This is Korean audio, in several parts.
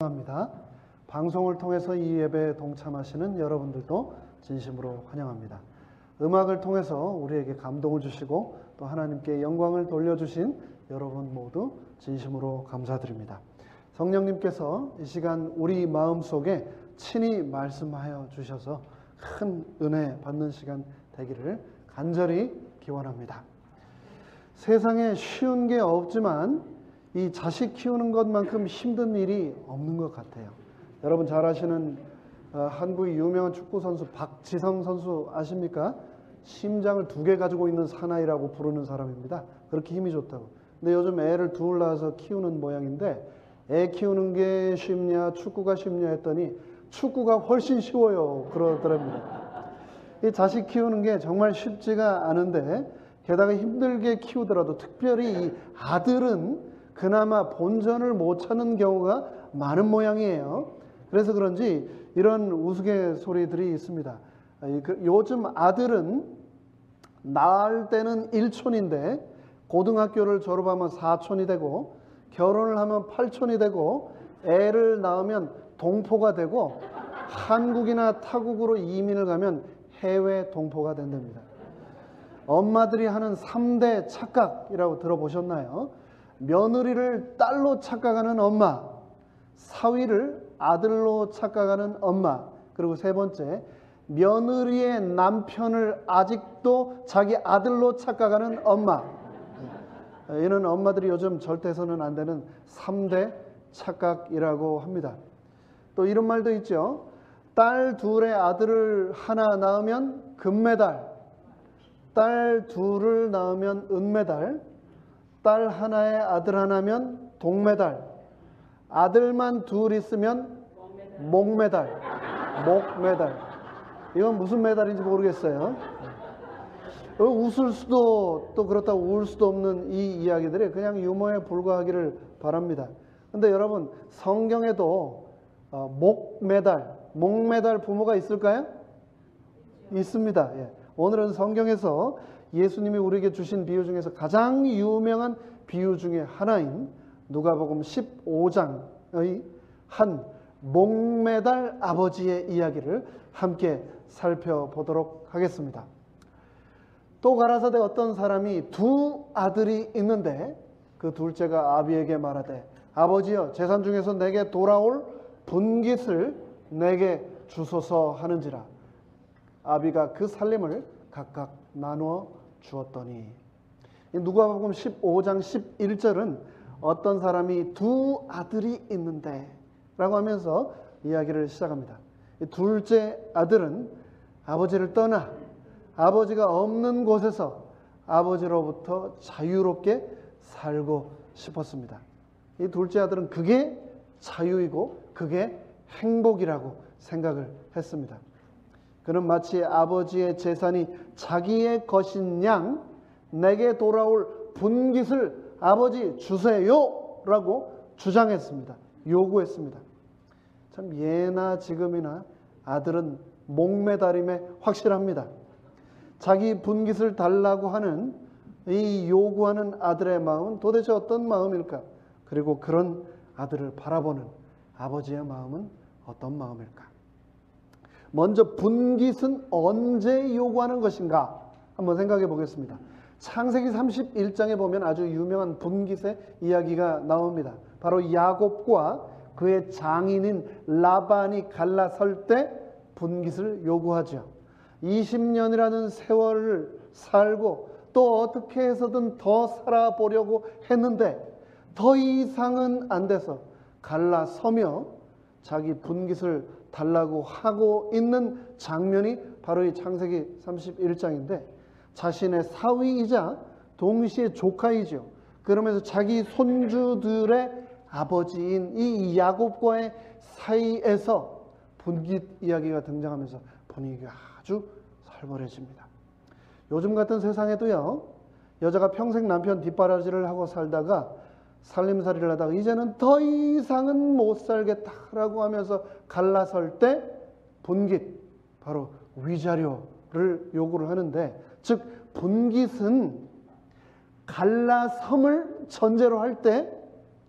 합니다. 방송을 통해서 이 예배에 동참하시는 여러분들도 진심으로 환영합니다. 음악을 통해서 우리에게 감동을 주시고 또 하나님께 영광을 돌려주신 여러분 모두 진심으로 감사드립니다. 성령님께서 이 시간 우리 마음속에 친히 말씀하여 주셔서 큰 은혜 받는 시간 되기를 간절히 기원합니다. 세상에 쉬운 게 없지만 이 자식 키우는 것만큼 힘든 일이 없는 것 같아요. 여러분 잘 아시는 한국의 유명한 축구 선수 박지성 선수 아십니까? 심장을 2개 가지고 있는 사나이라고 부르는 사람입니다. 그렇게 힘이 좋다고. 근데 요즘 애를 둘 낳아서 키우는 모양인데 애 키우는 게 쉽냐 축구가 쉽냐 했더니 축구가 훨씬 쉬워요 그러더랍니다. 이 자식 키우는 게 정말 쉽지가 않은데 게다가 힘들게 키우더라도 특별히 이 아들은 그나마 본전을 못 찾는 경우가 많은 모양이에요. 그래서 그런지 이런 우스갯소리들이 있습니다. 요즘 아들은 낳을 때는 1촌인데 고등학교를 졸업하면 4촌이 되고 결혼을 하면 8촌이 되고 애를 낳으면 동포가 되고 한국이나 타국으로 이민을 가면 해외 동포가 된답니다. 엄마들이 하는 3대 착각이라고 들어보셨나요? 며느리를 딸로 착각하는 엄마, 사위를 아들로 착각하는 엄마, 그리고 세 번째, 며느리의 남편을 아직도 자기 아들로 착각하는 엄마. 이는 엄마들이 요즘 절대서는 안 되는 3대 착각이라고 합니다. 또 이런 말도 있죠. 딸 둘의 아들을 하나 낳으면 금메달, 딸 둘을 낳으면 은메달, 딸 하나에 아들 하나면 동메달, 아들만 둘 있으면 목메달. 이건 무슨 메달인지 모르겠어요. 웃을 수도 또 그렇다고 울 수도 없는 이 이야기들이 그냥 유머에 불과하기를 바랍니다. 근데 여러분 성경에도 목메달 부모가 있을까요? 있습니다. 예. 오늘은 성경에서 예수님이 우리에게 주신 비유 중에서 가장 유명한 비유 중에 하나인 누가복음 15장의 한 목매달 아버지의 이야기를 함께 살펴보도록 하겠습니다. 또 가라사대 어떤 사람이 2 아들이 있는데 그 둘째가 아비에게 말하되 아버지여 재산 중에서 내게 돌아올 분깃을 내게 주소서 하는지라. 아비가 그 살림을 각각 나누어 주었더니. 누가복음 15장 11절은 어떤 사람이 2 아들이 있는데 라고 하면서 이야기를 시작합니다. 둘째 아들은 아버지를 떠나 아버지가 없는 곳에서 아버지로부터 자유롭게 살고 싶었습니다. 이 둘째 아들은 그게 자유이고 그게 행복이라고 생각을 했습니다. 그는 마치 아버지의 재산이 자기의 것인 양 내게 돌아올 분깃을 아버지 주세요 라고 주장했습니다. 요구했습니다. 참 예나 지금이나 아들은 목매달림에 확실합니다. 자기 분깃을 달라고 하는 이 요구하는 아들의 마음은 도대체 어떤 마음일까? 그리고 그런 아들을 바라보는 아버지의 마음은 어떤 마음일까? 먼저 분깃은 언제 요구하는 것인가? 한번 생각해 보겠습니다. 창세기 31장에 보면 아주 유명한 분깃의 이야기가 나옵니다. 바로 야곱과 그의 장인인 라반이 갈라설 때 분깃을 요구하죠. 20년이라는 세월을 살고 또 어떻게 해서든 더 살아보려고 했는데 더 이상은 안 돼서 갈라서며 자기 분깃을 달라고 하고 있는 장면이 바로 이 창세기 31장인데 자신의 사위이자 동시에 조카이죠. 그러면서 자기 손주들의 아버지인 이 야곱과의 사이에서 분깃 이야기가 등장하면서 분위기가 아주 살벌해집니다. 요즘 같은 세상에도요. 여자가 평생 남편 뒷바라지를 하고 살다가 살림살이를 하다가 이제는 더 이상은 못 살겠다라고 하면서 갈라설 때 분깃, 바로 위자료를 요구를 하는데 즉 분깃은 갈라섬을 전제로 할 때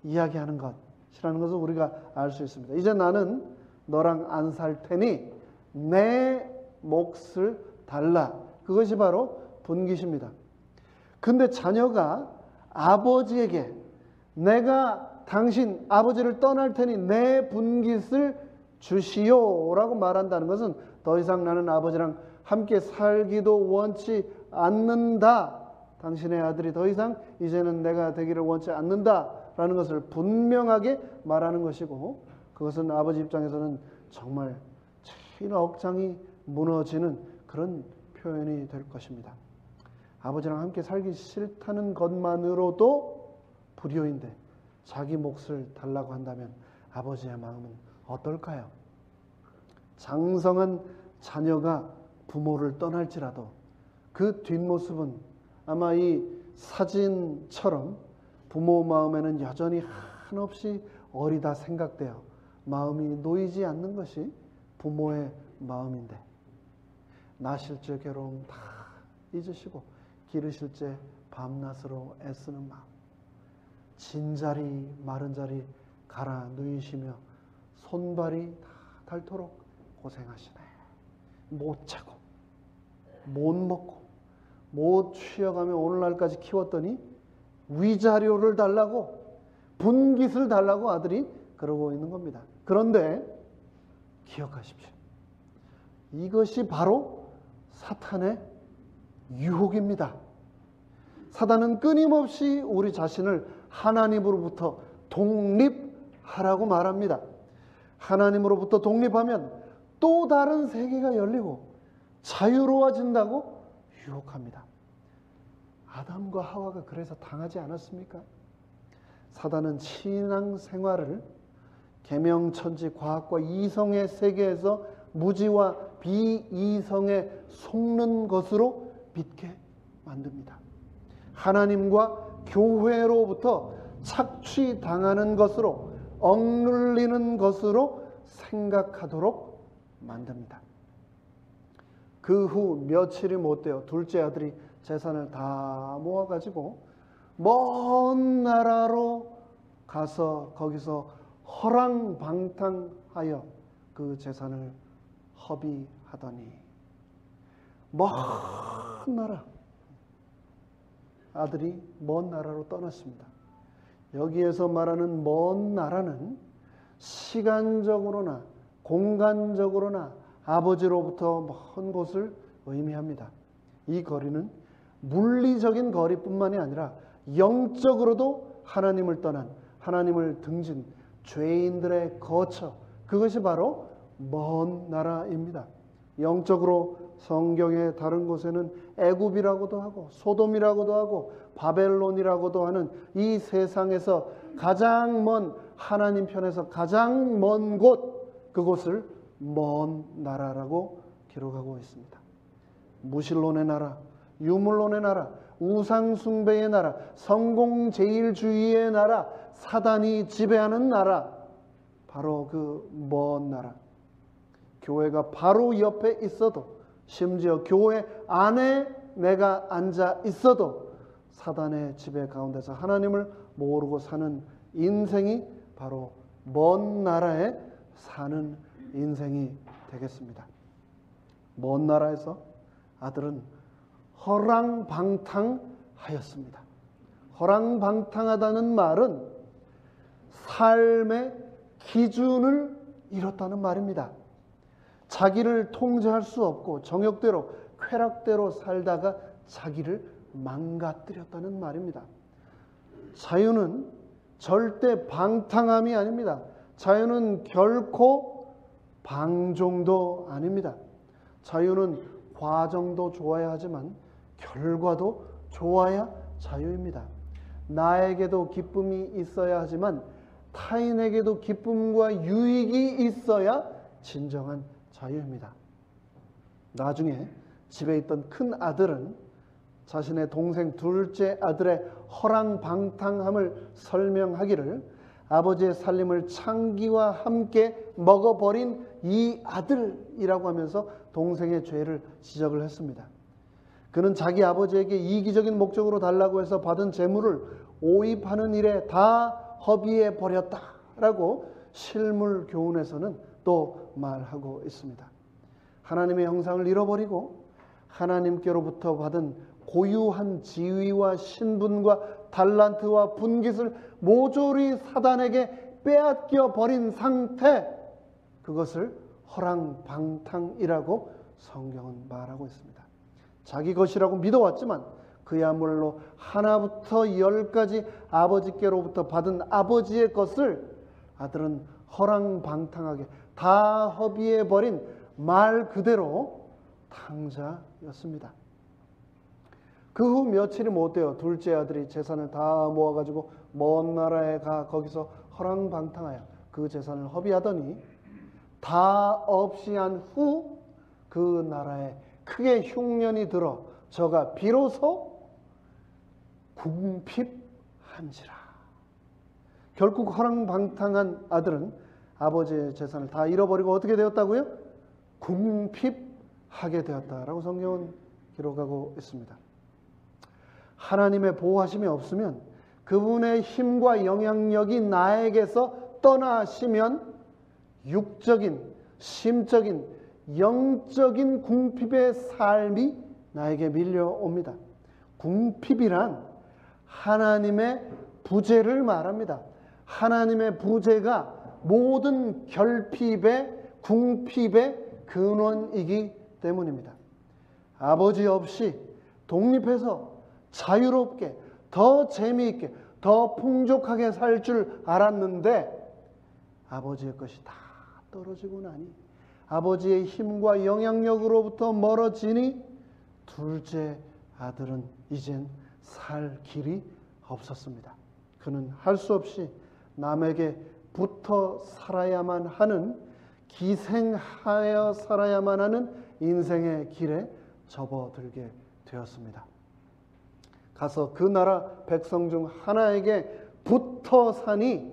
이야기하는 것 것을 우리가 알 수 있습니다. 이제 나는 너랑 안 살 테니 내 몫을 달라. 그것이 바로 분깃입니다. 근데 자녀가 아버지에게 내가 당신 아버지를 떠날 테니 내 분깃을 주시오라고 말한다는 것은 더 이상 나는 아버지랑 함께 살기도 원치 않는다. 당신의 아들이 더 이상 이제는 내가 되기를 원치 않는다라는 것을 분명하게 말하는 것이고, 그것은 아버지 입장에서는 정말 제일 억장이 무너지는 그런 표현이 될 것입니다. 아버지랑 함께 살기 싫다는 것만으로도 불효인데 자기 몫을 달라고 한다면 아버지의 마음은 어떨까요? 장성한 자녀가 부모를 떠날지라도 그 뒷모습은 아마 이 사진처럼 부모 마음에는 여전히 한없이 어리다 생각되어 마음이 놓이지 않는 것이 부모의 마음인데, 나실 적 괴로움 다 잊으시고 기르실 때 밤낮으로 애쓰는 마음, 진자리 마른 자리 갈아 누이시며 손발이 다 닳도록 고생하시네. 못 자고 못 먹고 못 쉬어가며 오늘날까지 키웠더니 위자료를 달라고, 분깃을 달라고 아들이 그러고 있는 겁니다. 그런데 기억하십시오. 이것이 바로 사탄의 유혹입니다. 사단은 끊임없이 우리 자신을 하나님으로부터 독립하라고 말합니다. 하나님으로부터 독립하면 또 다른 세계가 열리고 자유로워진다고 유혹합니다. 아담과 하와가 그래서 당하지 않았습니까? 사단은 신앙 생활을 계명천지 과학과 이성의 세계에서 무지와 비이성에 속는 것으로 믿게 만듭니다. 하나님과 교회로부터 착취당하는 것으로, 억눌리는 것으로 생각하도록 만듭니다. 그 후 며칠이 못 되어 둘째 아들이 재산을 다 모아가지고 먼 나라로 가서 거기서 허랑방탕하여 그 재산을 허비하더니, 먼 나라, 아들이 먼 나라로 떠났습니다. 여기에서 말하는 먼 나라는 시간적으로나 공간적으로나 아버지로부터 먼 곳을 의미합니다. 이 거리는 물리적인 거리뿐만이 아니라 영적으로도 하나님을 떠난, 하나님을 등진 죄인들의 거처, 그것이 바로 먼 나라입니다. 영적으로 성경의 다른 곳에는 애굽이라고도 하고 소돔이라고도 하고 바벨론이라고도 하는 이 세상에서 가장 먼, 하나님 편에서 가장 먼 곳, 그곳을 먼 나라라고 기록하고 있습니다. 무신론의 나라, 유물론의 나라, 우상숭배의 나라, 성공제일주의의 나라, 사단이 지배하는 나라, 바로 그 먼 나라. 교회가 바로 옆에 있어도, 심지어 교회 안에 내가 앉아 있어도 사단의 지배 가운데서 하나님을 모르고 사는 인생이 바로 먼 나라에 사는 인생이 되겠습니다. 먼 나라에서 아들은 허랑방탕하였습니다. 허랑방탕하다는 말은 삶의 기준을 잃었다는 말입니다. 자기를 통제할 수 없고 정욕대로, 쾌락대로 살다가 자기를 망가뜨렸다는 말입니다. 자유는 절대 방탕함이 아닙니다. 자유는 결코 방종도 아닙니다. 자유는 과정도 좋아야 하지만 결과도 좋아야 자유입니다. 나에게도 기쁨이 있어야 하지만 타인에게도 기쁨과 유익이 있어야 진정한 자유입니다. 나중에 집에 있던 큰 아들은 자신의 동생 둘째 아들의 허랑방탕함을 설명하기를, 아버지의 살림을 창기와 함께 먹어버린 이 아들이라고 하면서 동생의 죄를 지적을 했습니다. 그는 자기 아버지에게 이기적인 목적으로 달라고 해서 받은 재물을 오입하는 일에 다 허비해 버렸다라고 라고 실물 교훈에서는 또 말하고 있습니다. 하나님의 형상을 잃어버리고 하나님께로부터 받은 고유한 지위와 신분과 달란트와 분깃을 모조리 사단에게 빼앗겨 버린 상태, 그것을 허랑방탕이라고 성경은 말하고 있습니다. 자기 것이라고 믿어왔지만 그야말로 하나부터 10까지 아버지께로부터 받은 아버지의 것을 아들은 허랑방탕하게 다 허비해버린 말 그대로 탕자였습니다. 그 후 며칠이 못 돼요. 둘째 아들이 재산을 다 모아가지고 먼 나라에 가 거기서 허랑방탕하여 그 재산을 허비하더니 다 없이 한 후 그 나라에 크게 흉년이 들어 저가 비로소 궁핍한지라. 결국 허랑방탕한 아들은 아버지의 재산을 다 잃어버리고 어떻게 되었다고요? 궁핍하게 되었다라고 성경은 기록하고 있습니다. 하나님의 보호하심이 없으면, 그분의 힘과 영향력이 나에게서 떠나시면 육적인, 심적인, 영적인 궁핍의 삶이 나에게 밀려옵니다. 궁핍이란 하나님의 부재를 말합니다. 하나님의 부재가 모든 결핍의, 궁핍의 근원이기 때문입니다. 아버지 없이 독립해서 자유롭게, 더 재미있게, 더 풍족하게 살 줄 알았는데 아버지의 것이 다 떨어지고 나니, 아버지의 힘과 영향력으로부터 멀어지니 둘째 아들은 이젠 살 길이 없었습니다. 그는 할 수 없이 남에게 붙어 살아야만 하는, 기생하여 살아야만 하는 인생의 길에 접어들게 되었습니다. 가서 그 나라 백성 중 하나에게 붙어 사니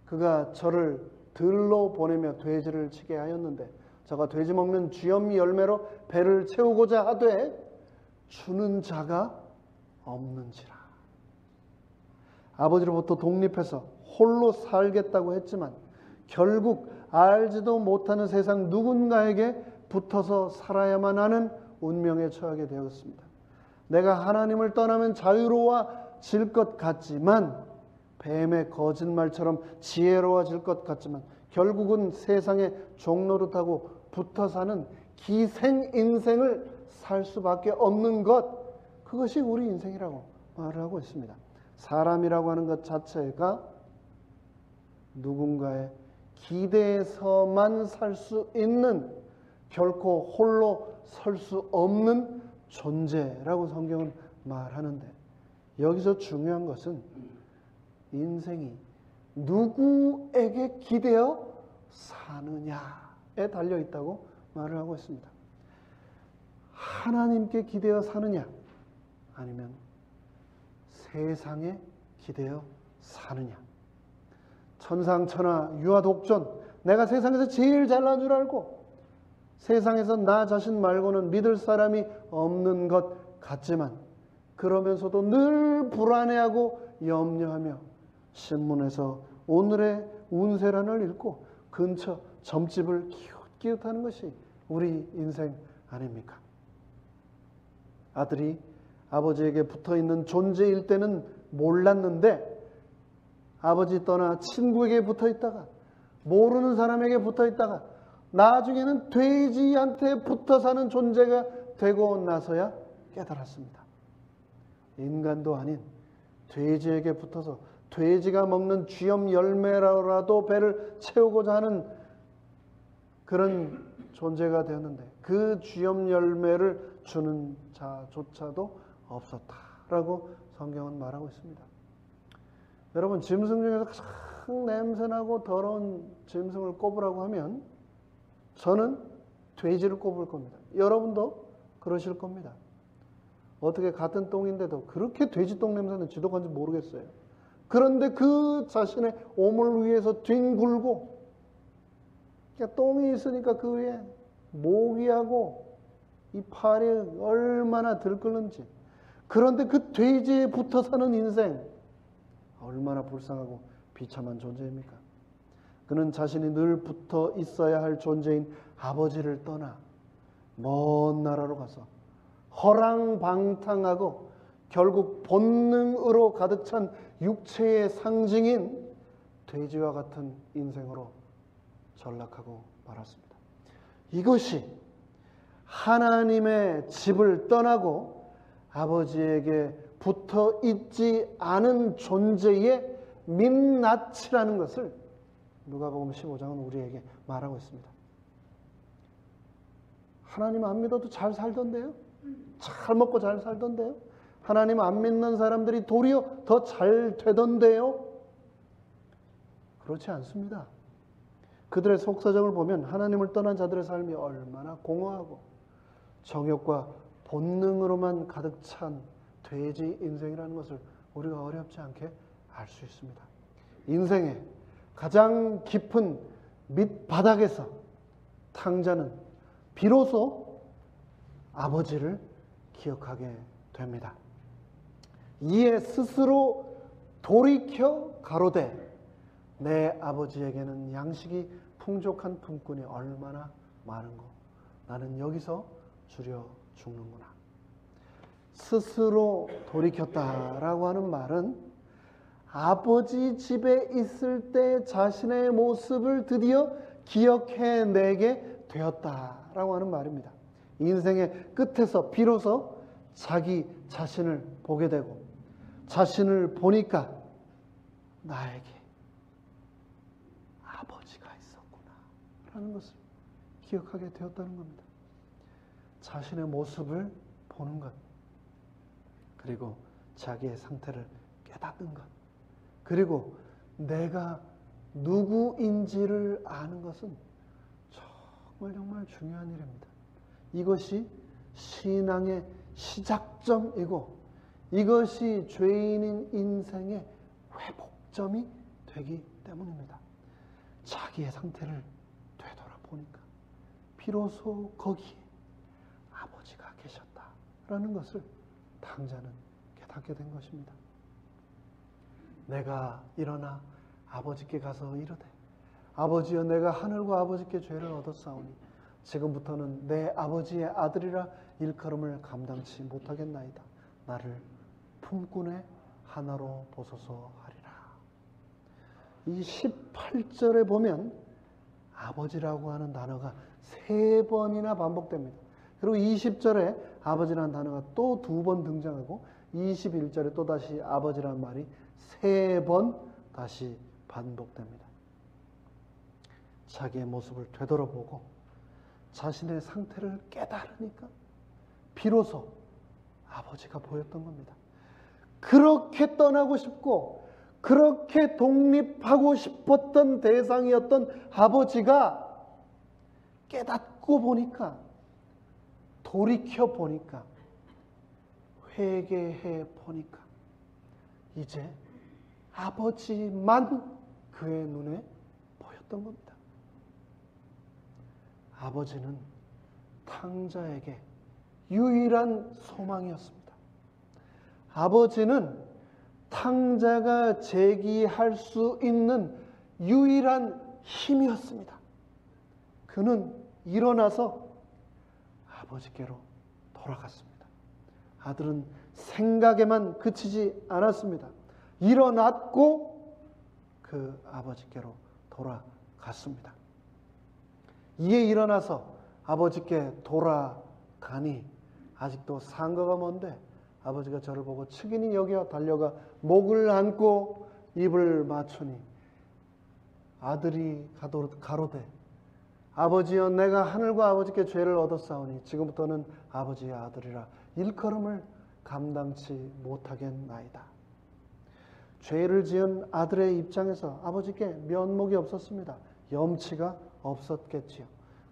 그가 저를 들로 보내며 돼지를 치게 하였는데 저가 돼지 먹는 쥐엄 열매로 배를 채우고자 하되 주는 자가 없는지라. 아버지로부터 독립해서 홀로 살겠다고 했지만 결국 알지도 못하는 세상 누군가에게 붙어서 살아야만 하는 운명에 처하게 되었습니다. 내가 하나님을 떠나면 자유로워질 것 같지만, 뱀의 거짓말처럼 지혜로워질 것 같지만 결국은 세상의 종노릇하고 붙어 사는 기생 인생을 살 수밖에 없는 것, 그것이 우리 인생이라고 말을 하고 있습니다. 사람이라고 하는 것 자체가 누군가의 기대에서만 살 수 있는, 결코 홀로 설 수 없는 존재라고 성경은 말하는데, 여기서 중요한 것은 인생이 누구에게 기대어 사느냐에 달려 있다고 말을 하고 있습니다. 하나님께 기대어 사느냐, 아니면 세상에 기대어 사느냐. 천상천하 유아독존, 내가 세상에서 제일 잘난 줄 알고 세상에서 나 자신 말고는 믿을 사람이 없는 것 같지만, 그러면서도 늘 불안해하고 염려하며 신문에서 오늘의 운세란을 읽고 근처 점집을 기웃기웃하는 것이 우리 인생 아닙니까? 아들이 아버지에게 붙어있는 존재일 때는 몰랐는데 아버지 떠나 친구에게 붙어있다가, 모르는 사람에게 붙어있다가 나중에는 돼지한테 붙어 사는 존재가 되고 나서야 깨달았습니다. 인간도 아닌 돼지에게 붙어서 돼지가 먹는 쥐엄 열매라도 배를 채우고자 하는 그런 존재가 되었는데 그 쥐엄 열매를 주는 자조차도 없었다라고 성경은 말하고 있습니다. 여러분, 짐승 중에서 가장 냄새나고 더러운 짐승을 꼽으라고 하면 저는 돼지를 꼽을 겁니다. 여러분도 그러실 겁니다. 어떻게 같은 똥인데도 그렇게 돼지 똥 냄새는 지독한지 모르겠어요. 그런데 그 자신의 오물 위에서 뒹굴고, 그러니까 똥이 있으니까 그 위에 모기하고 이 팔이 얼마나 들끓는지. 그런데 그 돼지에 붙어 사는 인생, 얼마나 불쌍하고 비참한 존재입니까? 그는 자신이 늘 붙어 있어야 할 존재인 아버지를 떠나 먼 나라로 가서 허랑방탕하고 결국 본능으로 가득 찬 육체의 상징인 돼지와 같은 인생으로 전락하고 말았습니다. 이것이 하나님의 집을 떠나고 아버지에게 붙어 있지 않은 존재의 민낯이라는 것을 누가복음 15장은 우리에게 말하고 있습니다. 하나님 안 믿어도 잘 살던데요? 잘 먹고 잘 살던데요? 하나님 안 믿는 사람들이 도리어 더 잘 되던데요? 그렇지 않습니다. 그들의 속사정을 보면 하나님을 떠난 자들의 삶이 얼마나 공허하고 정욕과 본능으로만 가득 찬 돼지 인생이라는 것을 우리가 어렵지 않게 알 수 있습니다. 인생의 가장 깊은 밑바닥에서 탕자는 비로소 아버지를 기억하게 됩니다. 이에 스스로 돌이켜 가로되 내 아버지에게는 양식이 풍족한 품꾼이 얼마나 많은고 나는 여기서 주려 죽는구나. 스스로 돌이켰다라고 하는 말은 아버지 집에 있을 때 자신의 모습을 드디어 기억해내게 되었다라고 하는 말입니다. 인생의 끝에서 비로소 자기 자신을 보게 되고 자신을 보니까 나에게 아버지가 있었구나 라는 것을 기억하게 되었다는 겁니다. 자신의 모습을 보는 것, 그리고 자기의 상태를 깨닫는 것, 그리고 내가 누구인지를 아는 것은 정말 중요한 일입니다. 이것이 신앙의 시작점이고 이것이 죄인인 인생의 회복점이 되기 때문입니다. 자기의 상태를 되돌아보니까 비로소 거기에 아버지가 계셨다라는 것을 탕자는 깨닫게 된 것입니다. 내가 일어나 아버지께 가서 이르되 아버지여 내가 하늘과 아버지께 죄를 얻었사오니 지금부터는 내 아버지의 아들이라 일컬음을 감당치 못하겠나이다. 나를 품꾼의 하나로 보소서 하리라. 이 18절에 보면 아버지라고 하는 단어가 3번이나 반복됩니다. 그리고 20절에 아버지라는 단어가 또 2번 등장하고 21절에 또다시 아버지라는 말이 3번 다시 반복됩니다. 자기의 모습을 되돌아보고 자신의 상태를 깨달으니까 비로소 아버지가 보였던 겁니다. 그렇게 떠나고 싶고 그렇게 독립하고 싶었던 대상이었던 아버지가 깨닫고 보니까, 돌이켜 보니까, 회개해 보니까 이제 아버지만 그의 눈에 보였던 겁니다. 아버지는 탕자에게 유일한 소망이었습니다. 아버지는 탕자가 제기할 수 있는 유일한 힘이었습니다. 그는 일어나서 아버지께로 돌아갔습니다. 아들은 생각에만 그치지 않았습니다. 일어났고 그 아버지께로 돌아갔습니다. 이에 일어나서 아버지께 돌아가니 아직도 상거가 먼데 아버지가 저를 보고 측은히 여겨 달려가 목을 안고 입을 맞추니 아들이 가로되 아버지여 내가 하늘과 아버지께 죄를 얻었사오니 지금부터는 아버지의 아들이라 일컬음을 감당치 못하겠나이다. 죄를 지은 아들의 입장에서 아버지께 면목이 없었습니다. 염치가 없었겠지요.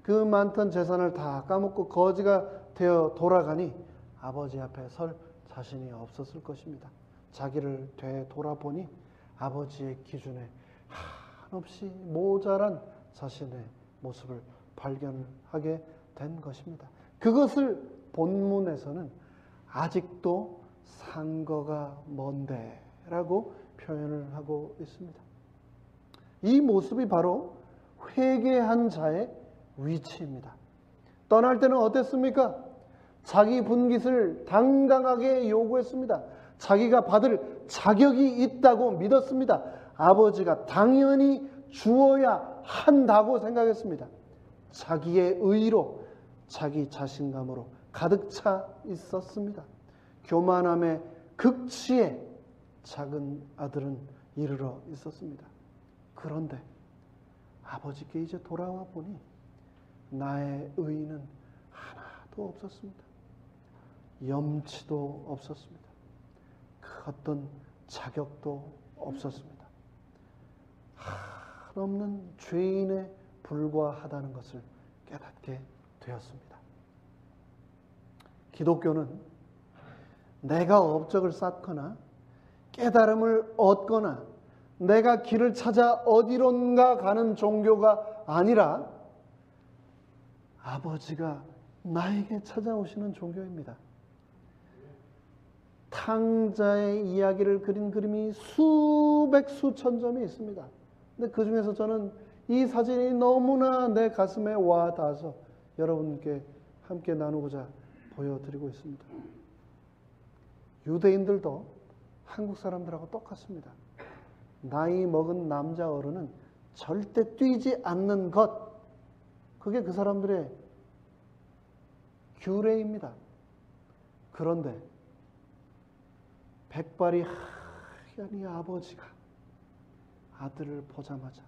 그 많던 재산을 다 까먹고 거지가 되어 돌아가니 아버지 앞에 설 자신이 없었을 것입니다. 자기를 되돌아보니 아버지의 기준에 한없이 모자란 자신의 모습을 발견하게 된 것입니다. 그것을 본문에서는 아직도 상거가 먼데 라고 표현을 하고 있습니다. 이 모습이 바로 회개한 자의 위치입니다. 떠날 때는 어땠습니까? 자기 분깃을 당당하게 요구했습니다. 자기가 받을 자격이 있다고 믿었습니다. 아버지가 당연히 주어야 한다고 생각했습니다. 자기의 의로, 자기 자신감으로 가득 차 있었습니다. 교만함의 극치에 작은 아들은 이르러 있었습니다. 그런데 아버지께 이제 돌아와 보니 나의 의는 하나도 없었습니다. 염치도 없었습니다. 그 어떤 자격도 없었습니다. 한없는 죄인에 불과하다는 것을 깨닫게 되었습니다. 기독교는 내가 업적을 쌓거나 깨달음을 얻거나 내가 길을 찾아 어디론가 가는 종교가 아니라 아버지가 나에게 찾아오시는 종교입니다. 탕자의 이야기를 그린 그림이 수백 수천 점이 있습니다. 근데 그 중에서 저는 이 사진이 너무나 내 가슴에 와 닿아서 여러분께 함께 나누고자 보여드리고 있습니다. 유대인들도 한국 사람들하고 똑같습니다. 나이 먹은 남자 어른은 절대 뛰지 않는 것, 그게 그 사람들의 규례입니다. 그런데 백발이 하얀 이 아버지가 아들을 보자마자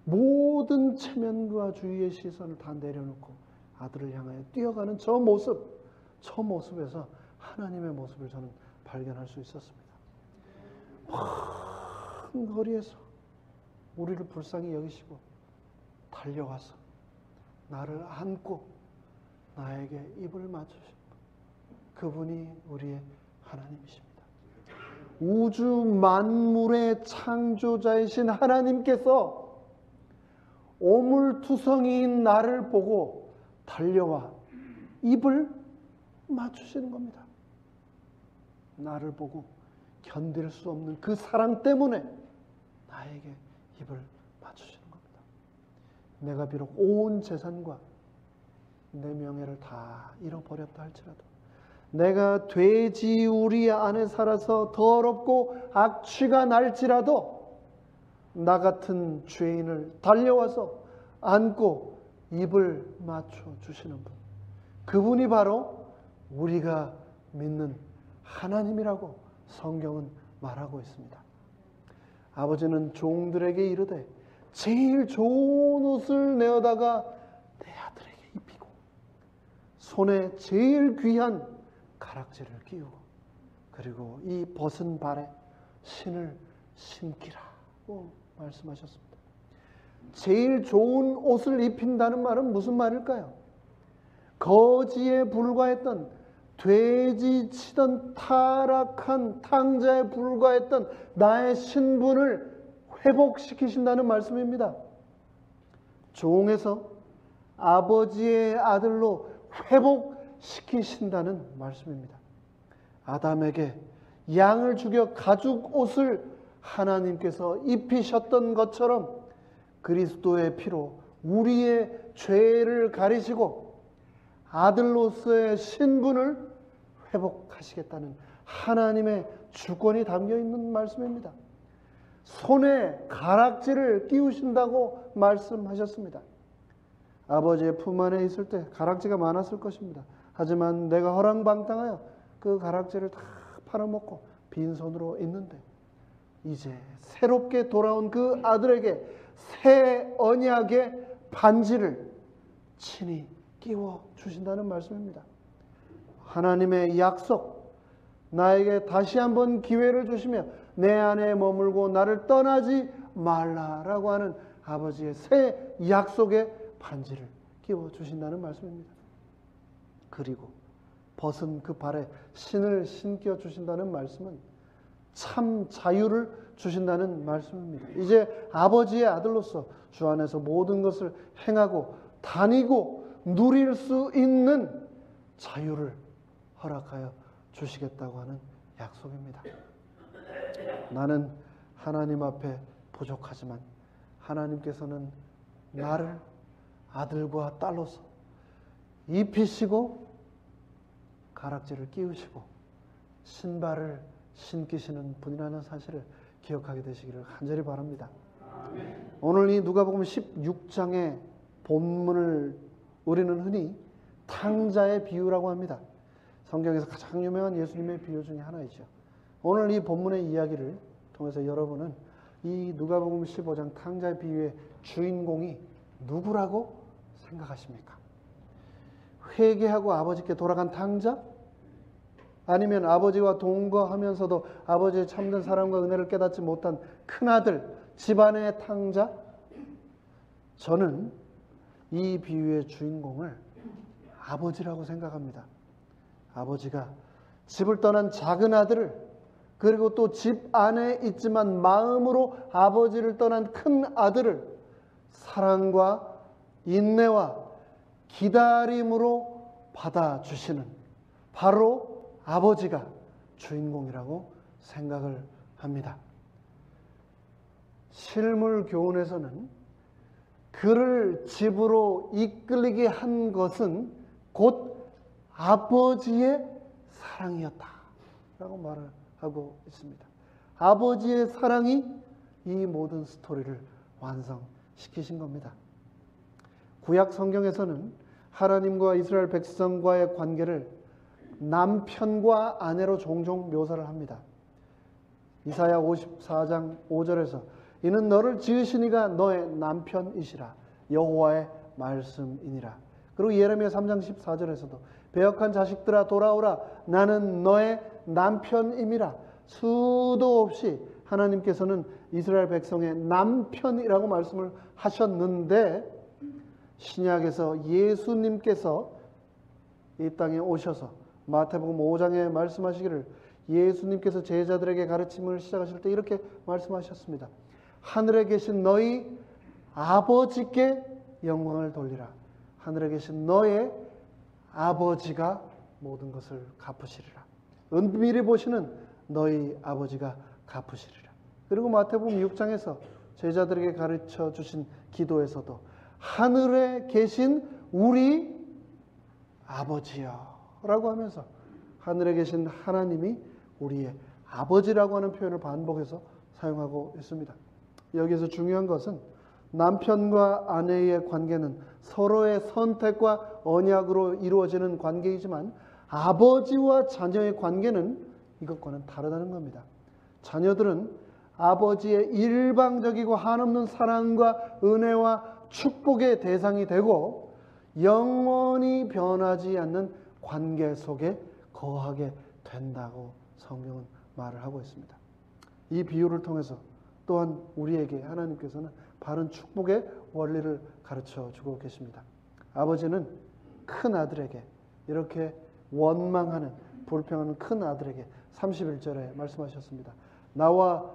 모든 체면과 주위의 시선을 다 내려놓고 아들을 향하여 뛰어가는 저 모습에서 하나님의 모습을 저는 발견할 수 있었습니다. 먼 거리에서 우리를 불쌍히 여기시고 달려와서 나를 안고 나에게 입을 맞추신 그분이 우리의 하나님이십니다. 우주 만물의 창조자이신 하나님께서 오물투성이인 나를 보고 달려와 입을 맞추시는 겁니다. 나를 보고 견딜 수 없는 그 사랑 때문에 나에게 입을 맞추시는 겁니다. 내가 비록 온 재산과 내 명예를 다 잃어버렸다 할지라도, 내가 돼지 우리 안에 살아서 더럽고 악취가 날지라도 나 같은 죄인을 달려와서 안고 입을 맞춰 주시는 분, 그분이 바로 우리가 믿는 하나님이라고 성경은 말하고 있습니다. 아버지는 종들에게 이르되 제일 좋은 옷을 내어다가 내 아들에게 입히고 손에 제일 귀한 가락지를 끼우고 그리고 이 벗은 발에 신을 신기라고 말씀하셨습니다. 제일 좋은 옷을 입힌다는 말은 무슨 말일까요? 거지에 불과했던, 돼지 치던 타락한 탕자에 불과했던 나의 신분을 회복시키신다는 말씀입니다. 종에서 아버지의 아들로 회복시키신다는 말씀입니다. 아담에게 양을 죽여 가죽 옷을 하나님께서 입히셨던 것처럼 그리스도의 피로 우리의 죄를 가리시고 아들로서의 신분을 회복하시겠다는 하나님의 주권이 담겨 있는 말씀입니다. 손에 가락지를 끼우신다고 말씀하셨습니다. 아버지의 품 안에 있을 때 가락지가 많았을 것입니다. 하지만 내가 허랑방탕하여 그 가락지를 다 팔아먹고 빈손으로 있는데 이제 새롭게 돌아온 그 아들에게 새 언약의 반지를 친히 끼워 주신다는 말씀입니다. 하나님의 약속, 나에게 다시 한번 기회를 주시며 내 안에 머물고 나를 떠나지 말라라고 하는 아버지의 새 약속의 반지를 끼워 주신다는 말씀입니다. 그리고 벗은 그 발에 신을 신겨 주신다는 말씀은 참 자유를 주신다는 말씀입니다. 이제 아버지의 아들로서 주 안에서 모든 것을 행하고 다니고 누릴 수 있는 자유를 허락하여 주시겠다고 하는 약속입니다. 나는 하나님 앞에 부족하지만 하나님께서는 나를 아들과 딸로서 입히시고 가락지를 끼우시고 신발을 신기시는 분이라는 사실을 기억하게 되시기를 간절히 바랍니다. 오늘 이 누가복음 16장의 본문을 우리는 흔히 탕자의 비유라고 합니다. 성경에서 가장 유명한 예수님의 비유 중에 하나이죠. 오늘 이 본문의 이야기를 통해서 여러분은 이 누가복음 15장 탕자의 비유의 주인공이 누구라고 생각하십니까? 회개하고 아버지께 돌아간 탕자? 아니면 아버지와 동거하면서도 아버지의 참된 사랑과 은혜를 깨닫지 못한 큰아들, 집안의 탕자? 저는 이 비유의 주인공을 아버지라고 생각합니다. 아버지가 집을 떠난 작은 아들을, 그리고 또 집 안에 있지만 마음으로 아버지를 떠난 큰 아들을 사랑과 인내와 기다림으로 받아주시는 바로 아버지가 주인공이라고 생각을 합니다. 실물 교훈에서는 그를 집으로 이끌리게 한 것은 곧 아버지의 사랑이었다라고 말을 하고 있습니다. 아버지의 사랑이 이 모든 스토리를 완성시키신 겁니다. 구약 성경에서는 하나님과 이스라엘 백성과의 관계를 남편과 아내로 종종 묘사를 합니다. 이사야 54장 5절에서 이는 너를 지으시니가 너의 남편이시라 여호와의 말씀이니라. 그리고 예레미야 3장 14절에서도 배역한 자식들아 돌아오라 나는 너의 남편임이라. 수도 없이 하나님께서는 이스라엘 백성의 남편이라고 말씀을 하셨는데 신약에서 예수님께서 이 땅에 오셔서 마태복음 5장에 말씀하시기를 예수님께서 제자들에게 가르침을 시작하실 때 이렇게 말씀하셨습니다. 하늘에 계신 너희 아버지께 영광을 돌리라. 하늘에 계신 너의 아버지가 모든 것을 갚으시리라. 은밀히 보시는 너희 아버지가 갚으시리라. 그리고 마태복음 6장에서 제자들에게 가르쳐 주신 기도에서도 하늘에 계신 우리 아버지여 라고 하면서 하늘에 계신 하나님이 우리의 아버지라고 하는 표현을 반복해서 사용하고 있습니다. 여기서 중요한 것은 남편과 아내의 관계는 서로의 선택과 언약으로 이루어지는 관계이지만 아버지와 자녀의 관계는 이것과는 다르다는 겁니다. 자녀들은 아버지의 일방적이고 한없는 사랑과 은혜와 축복의 대상이 되고 영원히 변하지 않는 관계 속에 거하게 된다고 성경은 말을 하고 있습니다. 이 비유를 통해서 또한 우리에게 하나님께서는 바른 축복의 원리를 가르쳐 주고 계십니다. 아버지는 큰 아들에게 이렇게 원망하는 불평하는 큰 아들에게 31절에 말씀하셨습니다. 나와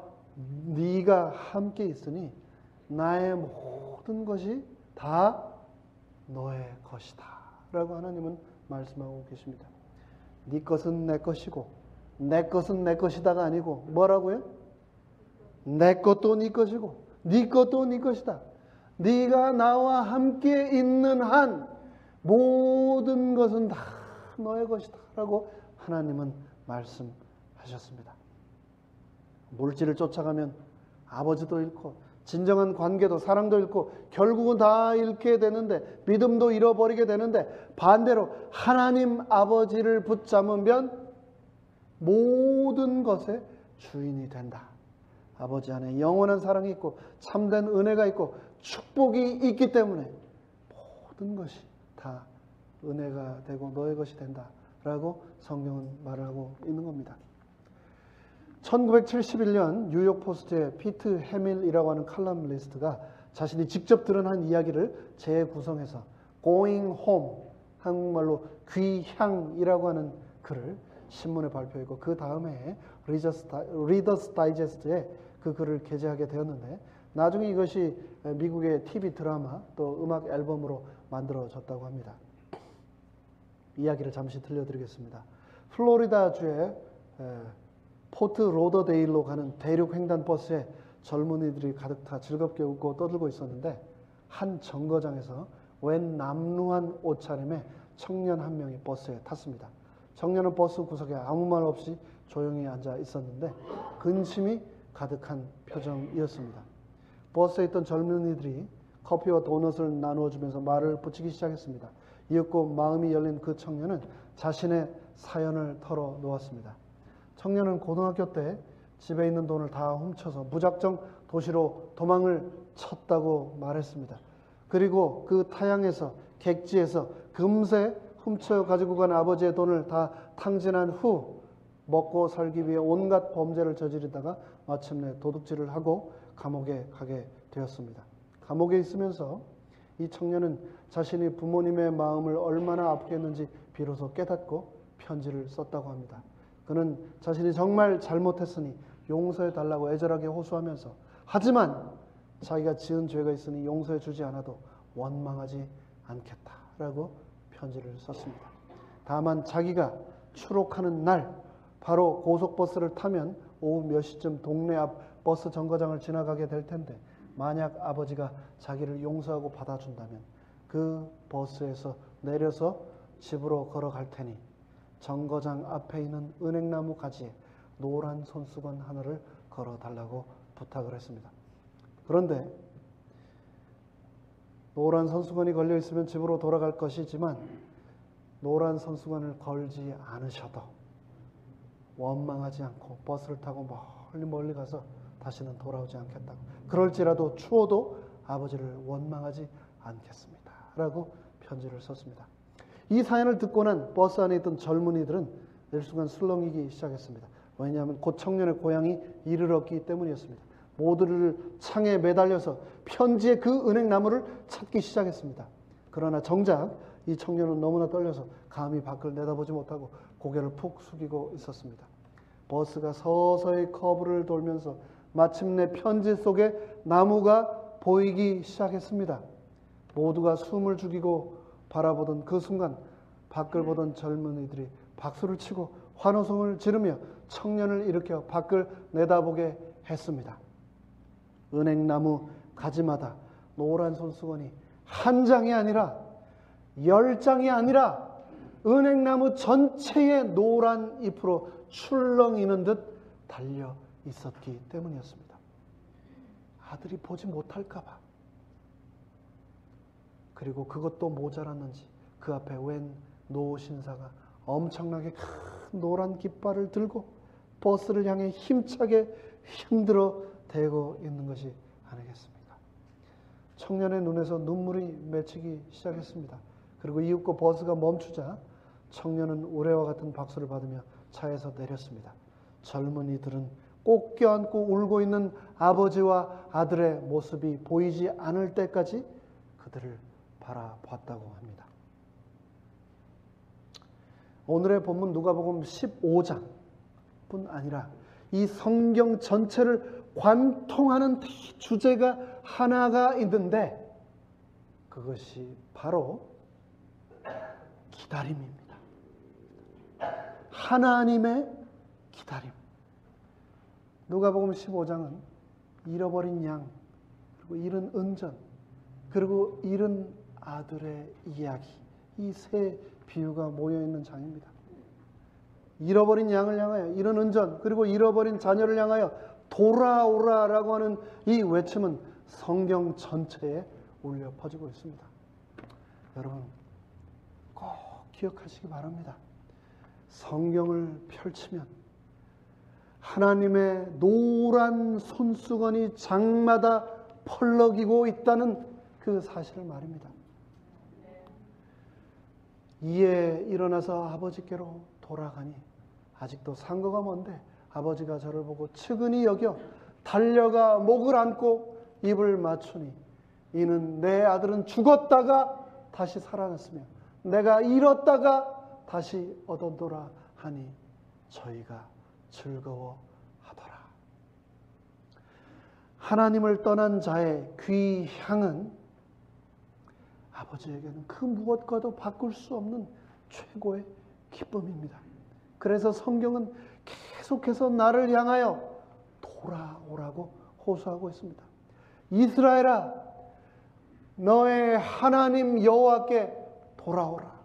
네가 함께 있으니 나의 모든 것이 다 너의 것이다 라고 하나님은 말씀하고 계십니다. 네 것은 내 것이고 내 것은 내 것이다가 아니고 뭐라고요? 내 것도 네 것이고 네 것도 네 것이다. 네가 나와 함께 있는 한 모든 것은 다 너의 것이다 라고 하나님은 말씀하셨습니다. 물질을 쫓아가면 아버지도 잃고 진정한 관계도 사랑도 잃고 결국은 다 잃게 되는데 믿음도 잃어버리게 되는데 반대로 하나님 아버지를 붙잡으면 모든 것의 주인이 된다. 아버지 안에 영원한 사랑이 있고 참된 은혜가 있고 축복이 있기 때문에 모든 것이 다 은혜가 되고 너의 것이 된다라고 성경은 말을 하고 있는 겁니다. 1971년 뉴욕 포스트의 피트 해밀이라고 하는 칼럼니스트가 자신이 직접 들은 한 이야기를 재구성해서 Going Home, 한국말로 귀향이라고 하는 글을 신문에 발표했고 그 다음에 리더스 다이제스트에 그 글을 게재하게 되었는데 나중에 이것이 미국의 TV 드라마 또 음악 앨범으로 만들어졌다고 합니다. 이야기를 잠시 들려드리겠습니다. 플로리다주의 포트 로더데일로 가는 대륙 횡단 버스에 젊은이들이 가득 타 즐겁게 웃고 떠들고 있었는데 한 정거장에서 웬 남루한 옷차림의 청년 한 명이 버스에 탔습니다. 청년은 버스 구석에 아무 말 없이 조용히 앉아 있었는데 근심이 가득한 표정이었습니다. 버스에 있던 젊은이들이 커피와 도넛을 나누어 주면서 말을 붙이기 시작했습니다. 이윽고 마음이 열린 그 청년은 자신의 사연을 털어놓았습니다. 청년은 고등학교 때 집에 있는 돈을 다 훔쳐서 무작정 도시로 도망을 쳤다고 말했습니다. 그리고 그 타향에서 객지에서 금세 훔쳐 가지고 간 아버지의 돈을 다 탕진한 후 먹고 살기 위해 온갖 범죄를 저지르다가 마침내 도둑질을 하고 감옥에 가게 되었습니다. 감옥에 있으면서 이 청년은 자신이 부모님의 마음을 얼마나 아프게 했는지 비로소 깨닫고 편지를 썼다고 합니다. 그는 자신이 정말 잘못했으니 용서해 달라고 애절하게 호소하면서 하지만 자기가 지은 죄가 있으니 용서해 주지 않아도 원망하지 않겠다라고 편지를 썼습니다. 다만 자기가 추록하는 날 바로 고속버스를 타면 오후 몇 시쯤 동네 앞 버스 정거장을 지나가게 될 텐데 만약 아버지가 자기를 용서하고 받아준다면 그 버스에서 내려서 집으로 걸어갈 테니 정거장 앞에 있는 은행나무 가지에 노란 손수건 하나를 걸어달라고 부탁을 했습니다. 그런데 노란 손수건이 걸려 있으면 집으로 돌아갈 것이지만 노란 손수건을 걸지 않으셔도 원망하지 않고 버스를 타고 멀리 가서 다시는 돌아오지 않겠다고, 그럴지라도 추워도 아버지를 원망하지 않겠습니다 라고 편지를 썼습니다. 이 사연을 듣고 난 버스 안에 있던 젊은이들은 일순간 술렁이기 시작했습니다. 왜냐하면 곧 청년의 고향이 이르렀기 때문이었습니다. 모두를 창에 매달려서 편지의 그 은행나무를 찾기 시작했습니다. 그러나 정작 이 청년은 너무나 떨려서 감히 밖을 내다보지 못하고 고개를 푹 숙이고 있었습니다. 버스가 서서히 커브를 돌면서 마침내 편지 속에 나무가 보이기 시작했습니다. 모두가 숨을 죽이고 바라보던 그 순간 밖을 보던 젊은이들이 박수를 치고 환호성을 지르며 청년을 일으켜 밖을 내다보게 했습니다. 은행나무 가지마다 노란 손수건이 한 장이 아니라 10장이 아니라 은행나무 전체에 노란 잎으로 출렁이는 듯 달려 있었기 때문이었습니다. 아들이 보지 못할까 봐. 그리고 그것도 모자랐는지 그 앞에 웬 노신사가 엄청나게 큰 노란 깃발을 들고 버스를 향해 힘차게 흔들어 대고 있는 것이 아니겠습니까? 청년의 눈에서 눈물이 맺히기 시작했습니다. 그리고 이윽고 버스가 멈추자 청년은 우레와 같은 박수를 받으며 차에서 내렸습니다. 젊은이들은 꼭 껴안고 울고 있는 아버지와 아들의 모습이 보이지 않을 때까지 그들을 바라봤다고 합니다. 오늘의 본문 누가복음 15장뿐 아니라 이 성경 전체를 관통하는 주제가 하나가 있는데 그것이 바로 기다림입니다. 하나님의 기다림. 누가복음 15장은 잃어버린 양, 그리고 잃은 은전, 그리고 잃은 아들의 이야기, 이 세 비유가 모여있는 장입니다. 잃어버린 양을 향하여, 잃은 은전, 그리고 잃어버린 자녀를 향하여 돌아오라라고 하는 이 외침은 성경 전체에 울려 퍼지고 있습니다. 여러분 꼭 기억하시기 바랍니다. 성경을 펼치면 하나님의 노란 손수건이 장마다 펄럭이고 있다는 그 사실을 말입니다. 이에 일어나서 아버지께로 돌아가니 아직도 상거가 먼데 아버지가 저를 보고 측은히 여겨 달려가 목을 안고 입을 맞추니 이는 내 아들은 죽었다가 다시 살아났으며 내가 잃었다가 다시 얻었노라 하니 저희가 즐거워하더라. 하나님을 떠난 자의 귀향은 아버지에게는 그 무엇과도 바꿀 수 없는 최고의 기쁨입니다. 그래서 성경은 계속해서 나를 향하여 돌아오라고 호소하고 있습니다. 이스라엘아, 너의 하나님 여호와께 돌아오라.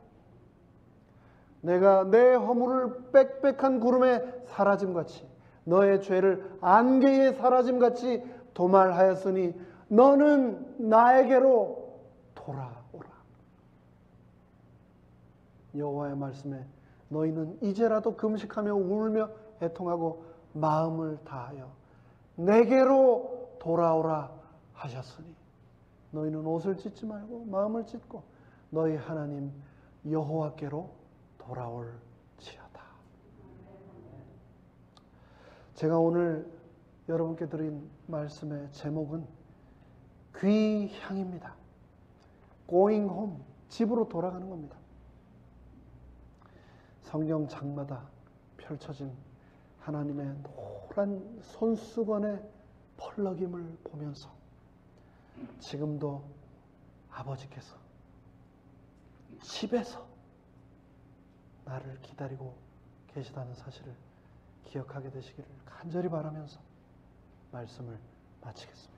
내가 내 허물을 빽빽한 구름에 사라짐같이 너의 죄를 안개에 사라짐같이 도말하였으니 너는 나에게로 돌아오라. 여호와의 말씀에 너희는 이제라도 금식하며 울며 애통하고 마음을 다하여 내게로 돌아오라 하셨으니 너희는 옷을 찢지 말고 마음을 찢고 너희 하나님 여호와께로 돌아올지어다. 제가 오늘 여러분께 드린 말씀의 제목은 귀향입니다. Going home, 집으로 돌아가는 겁니다. 성경 장마다 펼쳐진 하나님의 노란 손수건의 펄럭임을 보면서 지금도 아버지께서 집에서 나를 기다리고 계시다는 사실을 기억하게 되시기를 간절히 바라면서 말씀을 마치겠습니다.